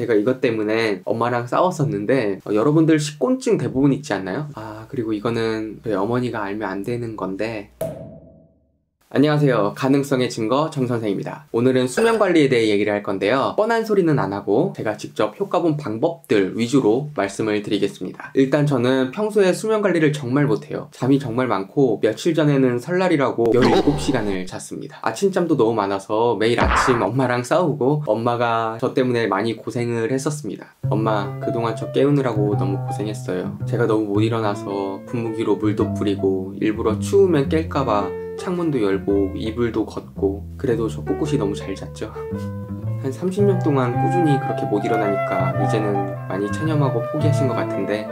제가 이것 때문에 엄마랑 싸웠었는데 여러분들 식곤증 대부분 있지 않나요? 그리고 이거는 저희 어머니가 알면 안 되는 건데 안녕하세요. 가능성의 증거 정선생입니다. 오늘은 수면관리에 대해 얘기를 할 건데요. 뻔한 소리는 안 하고 제가 직접 효과 본 방법들 위주로 말씀을 드리겠습니다. 일단 저는 평소에 수면관리를 정말 못해요. 잠이 정말 많고 며칠 전에는 설날이라고 17시간을 잤습니다. 아침잠도 너무 많아서 매일 아침 엄마랑 싸우고 엄마가 저 때문에 많이 고생을 했었습니다. 엄마, 그동안 저 깨우느라고 너무 고생했어요. 제가 너무 못 일어나서 분무기로 물도 뿌리고 일부러 추우면 깰까봐 창문도 열고 이불도 걷고 그래도 저 꿋꿋이 너무 잘 잤죠. 한 30년 동안 꾸준히 그렇게 못 일어나니까 이제는 많이 체념하고 포기하신 것 같은데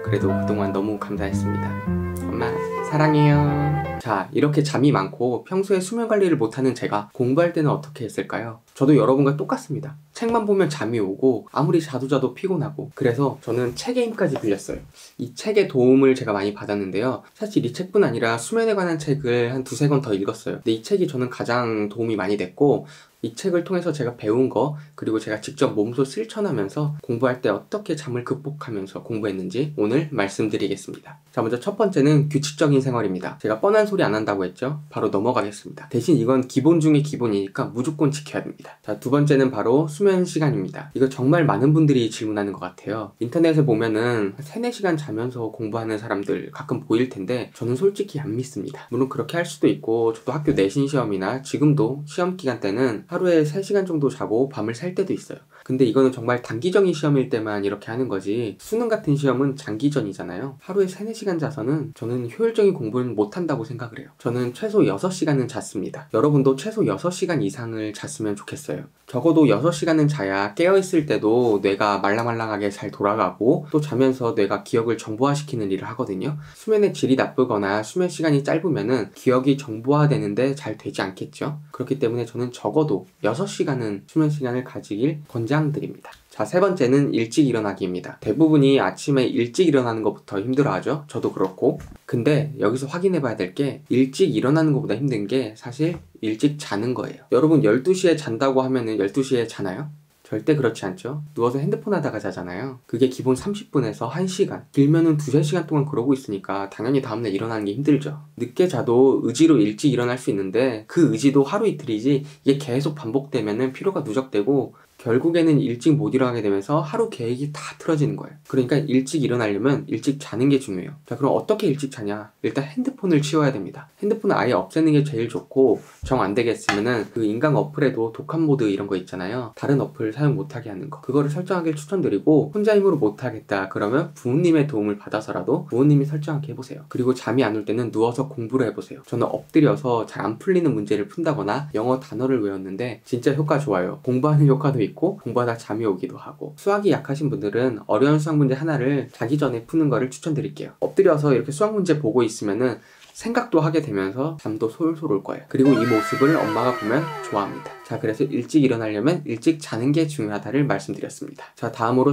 그래도 그동안 너무 감사했습니다. 엄마 사랑해요. 자, 이렇게 잠이 많고 평소에 수면 관리를 못하는 제가 공부할 때는 어떻게 했을까요? 저도 여러분과 똑같습니다. 책만 보면 잠이 오고 아무리 자도 피곤하고 그래서 저는 책의 힘까지 빌렸어요. 이 책의 도움을 제가 많이 받았는데요. 사실 이 책뿐 아니라 수면에 관한 책을 한 두세 권 더 읽었어요. 근데 이 책이 저는 가장 도움이 많이 됐고 이 책을 통해서 제가 배운 거 그리고 제가 직접 몸소 실천하면서 공부할 때 어떻게 잠을 극복하면서 공부했는지 오늘 말씀드리겠습니다. 자, 먼저 첫 번째는 규칙적인 생활입니다. 제가 뻔한 소리 안 한다고 했죠? 바로 넘어가겠습니다. 대신 이건 기본 중에 기본이니까 무조건 지켜야 됩니다. 자, 두 번째는 바로 수면 시간입니다. 이거 정말 많은 분들이 질문하는 것 같아요. 인터넷에 보면은 3, 4시간 자면서 공부하는 사람들 가끔 보일 텐데 저는 솔직히 안 믿습니다. 물론 그렇게 할 수도 있고 저도 학교 내신 시험이나 지금도 시험 기간 때는 하루에 3시간 정도 자고 밤을 샐 때도 있어요. 근데 이거는 정말 단기적인 시험일 때만 이렇게 하는 거지 수능 같은 시험은 장기전이잖아요. 하루에 3, 4시간 자서는 저는 효율적인 공부는 못한다고 생각을 해요. 저는 최소 6시간은 잤습니다. 여러분도 최소 6시간 이상을 잤으면 좋겠어요. 적어도 6시간은 자야 깨어있을 때도 뇌가 말랑말랑하게 잘 돌아가고 또 자면서 뇌가 기억을 정보화시키는 일을 하거든요. 수면의 질이 나쁘거나 수면 시간이 짧으면은 기억이 정보화되는데 잘 되지 않겠죠. 그렇기 때문에 저는 적어도 6시간은 수면 시간을 가지길 권장드립니다. 자, 세 번째는 일찍 일어나기입니다. 대부분이 아침에 일찍 일어나는 것부터 힘들어하죠. 저도 그렇고. 근데 여기서 확인해봐야 될 게 일찍 일어나는 것보다 힘든 게 사실 일찍 자는 거예요. 여러분 12시에 잔다고 하면은 12시에 자나요? 절대 그렇지 않죠. 누워서 핸드폰 하다가 자잖아요. 그게 기본 30분에서 1시간, 길면은 2~3시간 동안 그러고 있으니까 당연히 다음날 일어나는 게 힘들죠. 늦게 자도 의지로 일찍 일어날 수 있는데 그 의지도 하루 이틀이지 이게 계속 반복되면은 피로가 누적되고 결국에는 일찍 못 일어나게 되면서 하루 계획이 다 틀어지는 거예요. 그러니까 일찍 일어나려면 일찍 자는 게 중요해요. 자, 그럼 어떻게 일찍 자냐? 일단 핸드폰을 치워야 됩니다. 핸드폰을 아예 없애는 게 제일 좋고 정 안 되겠으면은 그 인강 어플에도 독한 모드 이런 거 있잖아요. 다른 어플 사용 못하게 하는 거. 그거를 설정하길 추천드리고 혼자 힘으로 못하겠다 그러면 부모님의 도움을 받아서라도 부모님이 설정하게 해보세요. 그리고 잠이 안 올 때는 누워서 공부를 해보세요. 저는 엎드려서 잘 안 풀리는 문제를 푼다거나 영어 단어를 외웠는데 진짜 효과 좋아요. 공부하는 효과도 있고 공부하다 잠이 오기도 하고 수학이 약하신 분들은 어려운 수학 문제 하나를 자기 전에 푸는 거를 추천드릴게요. 엎드려서 이렇게 수학 문제 보고 있으면은 생각도 하게 되면서 잠도 솔솔 올 거예요. 그리고 이 모습을 엄마가 보면 좋아합니다. 자, 그래서 일찍 일어나려면 일찍 자는 게 중요하다를 말씀드렸습니다. 자, 다음으로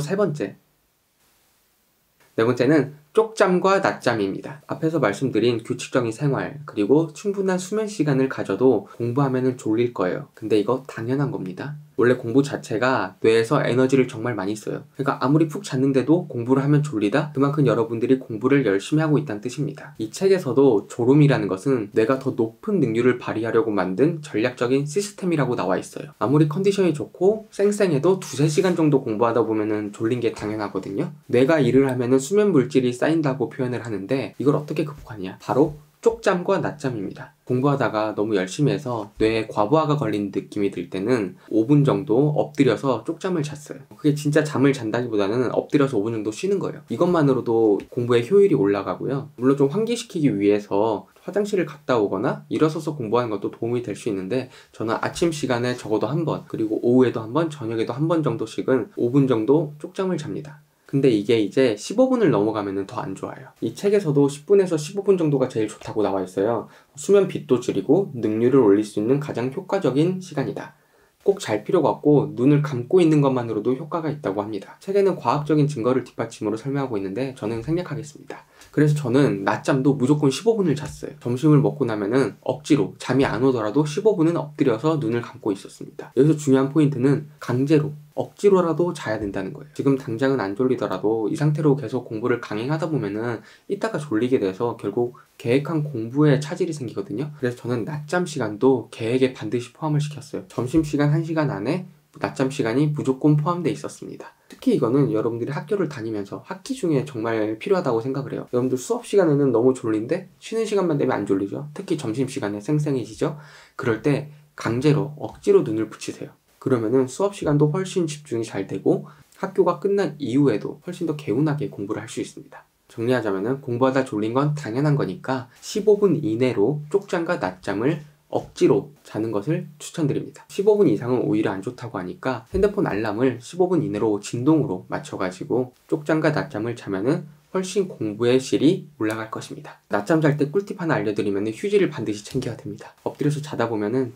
네 번째는 쪽잠과 낮잠입니다. 앞에서 말씀드린 규칙적인 생활 그리고 충분한 수면 시간을 가져도 공부하면은 졸릴 거예요. 근데 이거 당연한 겁니다. 원래 공부 자체가 뇌에서 에너지를 정말 많이 써요. 그러니까 아무리 푹 잤는데도 공부를 하면 졸리다? 그만큼 여러분들이 공부를 열심히 하고 있다는 뜻입니다. 이 책에서도 졸음이라는 것은 뇌가 더 높은 능률을 발휘하려고 만든 전략적인 시스템이라고 나와 있어요. 아무리 컨디션이 좋고 쌩쌩해도 2~3시간 정도 공부하다 보면은 졸린 게 당연하거든요. 뇌가 일을 하면은 수면 물질이 쌓인다고 표현을 하는데 이걸 어떻게 극복하냐? 바로 쪽잠과 낮잠입니다. 공부하다가 너무 열심히 해서 뇌에 과부하가 걸린 느낌이 들 때는 5분 정도 엎드려서 쪽잠을 잤어요. 그게 진짜 잠을 잔다기보다는 엎드려서 5분 정도 쉬는 거예요. 이것만으로도 공부의 효율이 올라가고요. 물론 좀 환기시키기 위해서 화장실을 갔다 오거나 일어서서 공부하는 것도 도움이 될 수 있는데 저는 아침 시간에 적어도 한 번, 그리고 오후에도 한 번, 저녁에도 한 번 정도씩은 5분 정도 쪽잠을 잡니다. 근데 이게 이제 15분을 넘어가면 더 안 좋아요. 이 책에서도 10분에서 15분 정도가 제일 좋다고 나와 있어요. 수면 빗도 줄이고 능률을 올릴 수 있는 가장 효과적인 시간이다. 꼭 잘 필요가 없고 눈을 감고 있는 것만으로도 효과가 있다고 합니다. 책에는 과학적인 증거를 뒷받침으로 설명하고 있는데 저는 생략하겠습니다. 그래서 저는 낮잠도 무조건 15분을 잤어요. 점심을 먹고 나면은 억지로 잠이 안 오더라도 15분은 엎드려서 눈을 감고 있었습니다. 여기서 중요한 포인트는 강제로 억지로라도 자야 된다는 거예요. 지금 당장은 안 졸리더라도 이 상태로 계속 공부를 강행하다 보면은 이따가 졸리게 돼서 결국 계획한 공부에 차질이 생기거든요. 그래서 저는 낮잠 시간도 계획에 반드시 포함을 시켰어요. 점심시간 1시간 안에 낮잠 시간이 무조건 포함되어 있었습니다. 특히 이거는 여러분들이 학교를 다니면서 학기 중에 정말 필요하다고 생각을 해요. 여러분들 수업 시간에는 너무 졸린데 쉬는 시간만 되면 안 졸리죠. 특히 점심시간에 쌩쌩해지죠. 그럴 때 강제로 억지로 눈을 붙이세요. 그러면은 수업 시간도 훨씬 집중이 잘 되고 학교가 끝난 이후에도 훨씬 더 개운하게 공부를 할 수 있습니다. 정리하자면은 공부하다 졸린 건 당연한 거니까 15분 이내로 쪽잠과 낮잠을 억지로 자는 것을 추천드립니다. 15분 이상은 오히려 안 좋다고 하니까 핸드폰 알람을 15분 이내로 진동으로 맞춰가지고 쪽잠과 낮잠을 자면은 훨씬 공부의 질이 올라갈 것입니다. 낮잠 잘 때 꿀팁 하나 알려드리면 휴지를 반드시 챙겨야 됩니다. 엎드려서 자다 보면은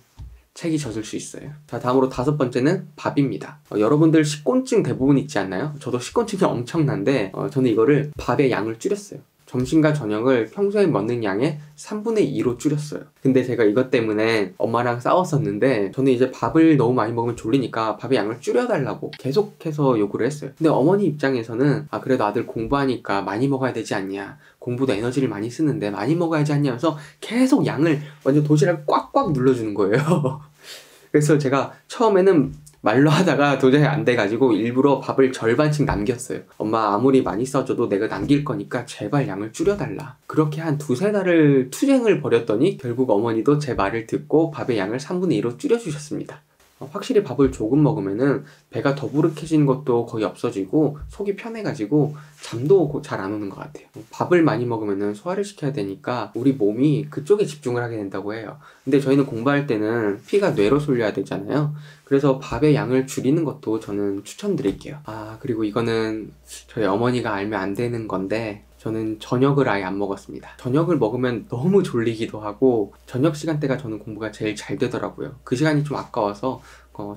책이 젖을 수 있어요. 자, 다음으로 5번째는 밥입니다. 여러분들 식곤증 대부분 있지 않나요? 저도 식곤증이 엄청난데 저는 이거를 밥의 양을 줄였어요. 점심과 저녁을 평소에 먹는 양의 3분의 2로 줄였어요. 근데 제가 이것 때문에 엄마랑 싸웠었는데 저는 이제 밥을 너무 많이 먹으면 졸리니까 밥의 양을 줄여달라고 계속해서 요구를 했어요. 근데 어머니 입장에서는 그래도 아들 공부하니까 많이 먹어야 되지 않냐, 공부도 에너지를 많이 쓰는데 많이 먹어야지 않냐면서 계속 양을 완전 도시락을 꽉꽉 눌러주는 거예요. 그래서 제가 처음에는 말로 하다가 도저히 안 돼가지고 일부러 밥을 절반씩 남겼어요. 엄마 아무리 많이 써줘도 내가 남길 거니까 제발 양을 줄여달라. 그렇게 한 2~3달을 투쟁을 벌였더니 결국 어머니도 제 말을 듣고 밥의 양을 3분의 2로 줄여주셨습니다. 확실히 밥을 조금 먹으면은 배가 더부룩해지는 것도 거의 없어지고 속이 편해가지고 잠도 잘 안 오는 것 같아요. 밥을 많이 먹으면은 소화를 시켜야 되니까 우리 몸이 그쪽에 집중을 하게 된다고 해요. 근데 저희는 공부할 때는 피가 뇌로 쏠려야 되잖아요. 그래서 밥의 양을 줄이는 것도 저는 추천드릴게요. 그리고 이거는 저희 어머니가 알면 안 되는 건데 저는 저녁을 아예 안 먹었습니다. 저녁을 먹으면 너무 졸리기도 하고 저녁 시간대가 저는 공부가 제일 잘 되더라고요. 그 시간이 좀 아까워서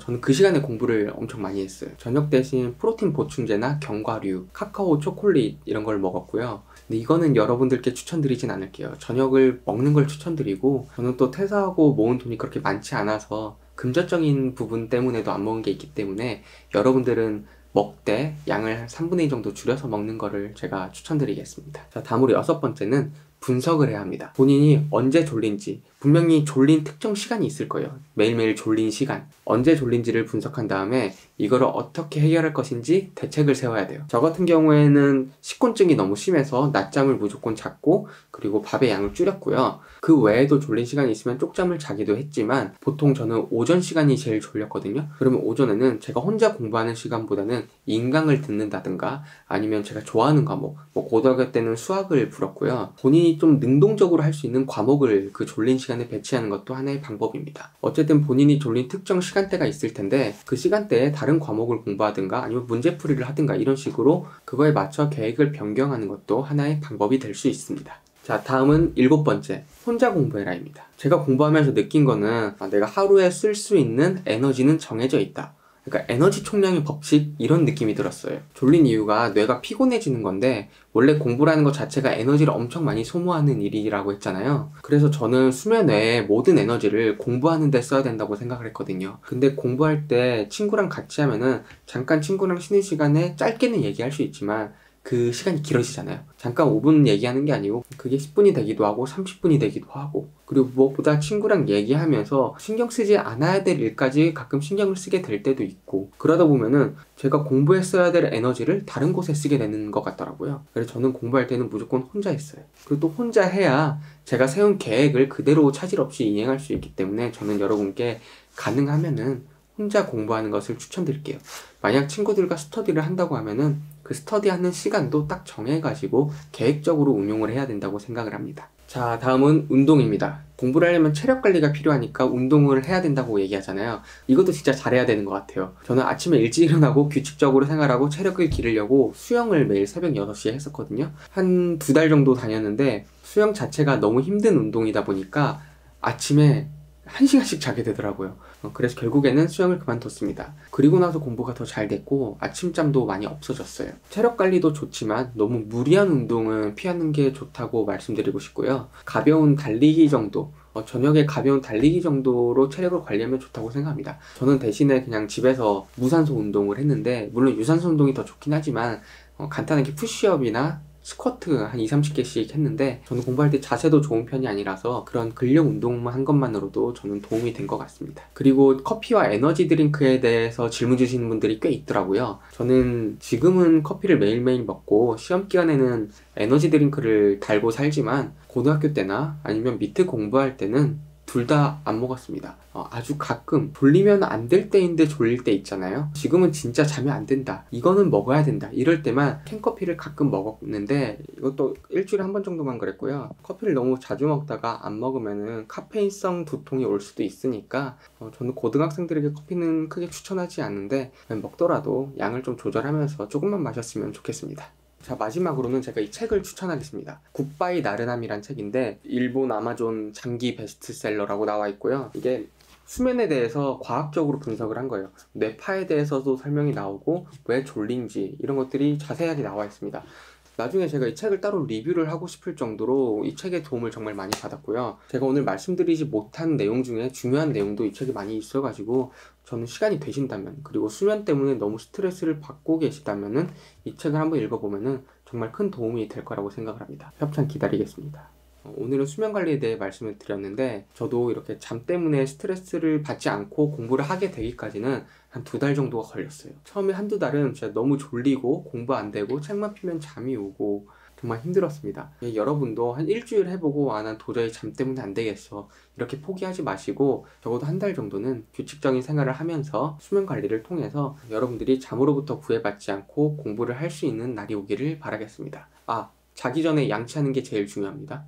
저는 그 시간에 공부를 엄청 많이 했어요. 저녁 대신 프로틴 보충제나 견과류, 카카오, 초콜릿 이런 걸 먹었고요. 근데 이거는 여러분들께 추천드리진 않을게요. 저녁을 먹는 걸 추천드리고 저는 또 퇴사하고 모은 돈이 그렇게 많지 않아서 금전적인 부분 때문에도 안 먹은 게 있기 때문에 여러분들은 먹되 양을 3분의 2 정도 줄여서 먹는 거를 제가 추천드리겠습니다. 자, 다음으로 6번째는 분석을 해야 합니다. 본인이 언제 졸린지, 분명히 졸린 특정 시간이 있을 거예요. 매일매일 졸린 시간, 언제 졸린지를 분석한 다음에 이거를 어떻게 해결할 것인지 대책을 세워야 돼요. 저 같은 경우에는 식곤증이 너무 심해서 낮잠을 무조건 잤고 그리고 밥의 양을 줄였고요. 그 외에도 졸린 시간이 있으면 쪽잠을 자기도 했지만 보통 저는 오전 시간이 제일 졸렸거든요. 그러면 오전에는 제가 혼자 공부하는 시간보다는 인강을 듣는다든가 아니면 제가 좋아하는 과목, 고등학교 때는 수학을 풀었고요. 본인이 좀 능동적으로 할 수 있는 과목을 그 졸린 시간에 배치하는 것도 하나의 방법입니다. 어쨌든 본인이 졸린 특정 시간대가 있을 텐데 그 시간대에 다른 과목을 공부하든가 아니면 문제풀이를 하든가 이런 식으로 그거에 맞춰 계획을 변경하는 것도 하나의 방법이 될 수 있습니다. 자, 다음은 7번째, 혼자 공부해라입니다. 제가 공부하면서 느낀 거는 내가 하루에 쓸 수 있는 에너지는 정해져 있다. 그러니까 에너지 총량의 법칙 이런 느낌이 들었어요. 졸린 이유가 뇌가 피곤해지는 건데 원래 공부라는 것 자체가 에너지를 엄청 많이 소모하는 일이라고 했잖아요. 그래서 저는 수면 외에 모든 에너지를 공부하는 데 써야 된다고 생각을 했거든요. 근데 공부할 때 친구랑 같이 하면은 잠깐 친구랑 쉬는 시간에 짧게는 얘기할 수 있지만 그 시간이 길어지잖아요. 잠깐 5분 얘기하는 게 아니고 그게 10분이 되기도 하고 30분이 되기도 하고 그리고 무엇보다 친구랑 얘기하면서 신경 쓰지 않아야 될 일까지 가끔 신경을 쓰게 될 때도 있고 그러다 보면은 제가 공부에 써야 될 에너지를 다른 곳에 쓰게 되는 것 같더라고요. 그래서 저는 공부할 때는 무조건 혼자 했어요. 그리고 또 혼자 해야 제가 세운 계획을 그대로 차질 없이 이행할 수 있기 때문에 저는 여러분께 가능하면은 혼자 공부하는 것을 추천드릴게요. 만약 친구들과 스터디를 한다고 하면은 그 스터디하는 시간도 딱 정해가지고 계획적으로 운용을 해야 된다고 생각을 합니다. 자, 다음은 운동입니다. 공부를 하려면 체력 관리가 필요하니까 운동을 해야 된다고 얘기하잖아요. 이것도 진짜 잘해야 되는 것 같아요. 저는 아침에 일찍 일어나고 규칙적으로 생활하고 체력을 기르려고 수영을 매일 새벽 6시에 했었거든요. 한 2달 정도 다녔는데 수영 자체가 너무 힘든 운동이다 보니까 아침에 1시간씩 자게 되더라고요. 그래서 결국에는 수영을 그만뒀습니다. 그리고 나서 공부가 더 잘 됐고 아침잠도 많이 없어졌어요. 체력 관리도 좋지만 너무 무리한 운동은 피하는 게 좋다고 말씀드리고 싶고요. 가벼운 달리기 정도 저녁에 가벼운 달리기 정도로 체력을 관리하면 좋다고 생각합니다. 저는 대신에 그냥 집에서 무산소 운동을 했는데, 물론 유산소 운동이 더 좋긴 하지만 간단하게 푸시업이나 스쿼트 한 2, 30개씩 했는데, 저는 공부할 때 자세도 좋은 편이 아니라서 그런 근력 운동만 한 것만으로도 저는 도움이 된 것 같습니다. 그리고 커피와 에너지 드링크에 대해서 질문 주시는 분들이 꽤 있더라고요. 저는 지금은 커피를 매일매일 먹고 시험 기간에는 에너지 드링크를 달고 살지만, 고등학교 때나 아니면 미트 공부할 때는 둘 다 안 먹었습니다. 아주 가끔 졸리면 안 될 때인데 졸릴 때 있잖아요. 지금은 진짜 자면 안 된다, 이거는 먹어야 된다, 이럴 때만 캔커피를 가끔 먹었는데, 이것도 일주일에 한 번 정도만 그랬고요. 커피를 너무 자주 먹다가 안 먹으면은 카페인성 두통이 올 수도 있으니까 저는 고등학생들에게 커피는 크게 추천하지 않는데, 먹더라도 양을 좀 조절하면서 조금만 마셨으면 좋겠습니다. 자, 마지막으로는 제가 이 책을 추천하겠습니다. 굿바이 나른함이란 책인데, 일본 아마존 장기 베스트셀러라고 나와 있고요. 이게 수면에 대해서 과학적으로 분석을 한 거예요. 뇌파에 대해서도 설명이 나오고 왜 졸린지 이런 것들이 자세하게 나와 있습니다. 나중에 제가 이 책을 따로 리뷰를 하고 싶을 정도로 이 책의 도움을 정말 많이 받았고요. 제가 오늘 말씀드리지 못한 내용 중에 중요한 내용도 이 책에 많이 있어가지고, 저는 시간이 되신다면, 그리고 수면 때문에 너무 스트레스를 받고 계시다면은 이 책을 한번 읽어보면은 정말 큰 도움이 될 거라고 생각을 합니다. 협찬 기다리겠습니다. 오늘은 수면 관리에 대해 말씀을 드렸는데, 저도 이렇게 잠 때문에 스트레스를 받지 않고 공부를 하게 되기까지는 한 2달 정도가 걸렸어요. 처음에 한두 달은 진짜 너무 졸리고 공부 안 되고 책만 피면 잠이 오고 정말 힘들었습니다. 여러분도 한 일주일 해보고, 난 도저히 잠 때문에 안 되겠어, 이렇게 포기하지 마시고 적어도 한 달 정도는 규칙적인 생활을 하면서 수면 관리를 통해서 여러분들이 잠으로부터 구애받지 않고 공부를 할 수 있는 날이 오기를 바라겠습니다. 자기 전에 양치하는 게 제일 중요합니다.